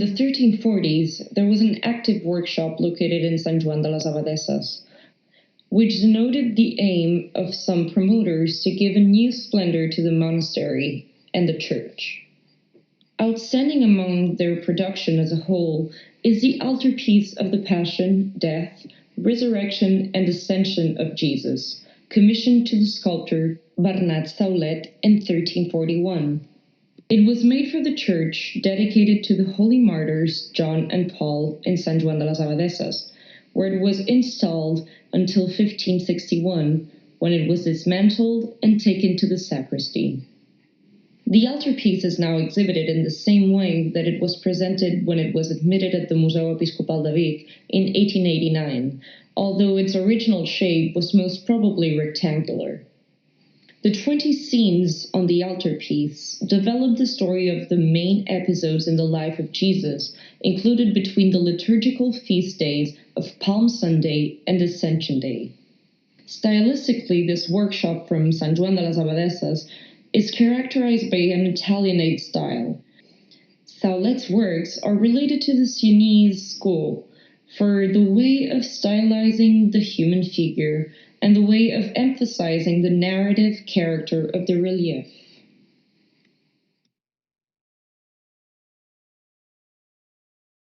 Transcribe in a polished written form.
the 1340s, there was an active workshop located in San Juan de las Abadesas, which denoted the aim of some promoters to give a new splendor to the monastery and the church. Outstanding among their production as a whole is the altarpiece of the Passion, Death, Resurrection, and Ascension of Jesus, commissioned to the sculptor Bernat Saulet in 1341. It was made for the church dedicated to the holy martyrs John and Paul in San Juan de las Abadesas, where it was installed until 1561, when it was dismantled and taken to the sacristy. The altarpiece is now exhibited in the same way that it was presented when it was admitted at the Museu Episcopal de Vic in 1889, although its original shape was most probably rectangular. The 20 scenes on the altarpiece develop the story of the main episodes in the life of Jesus, included between the liturgical feast days of Palm Sunday and Ascension Day. Stylistically, this workshop from San Juan de las Abadesas is characterized by an Italianate style. Saulet's works are related to the Sienese school for the way of stylizing the human figure and the way of emphasizing the narrative character of the relief.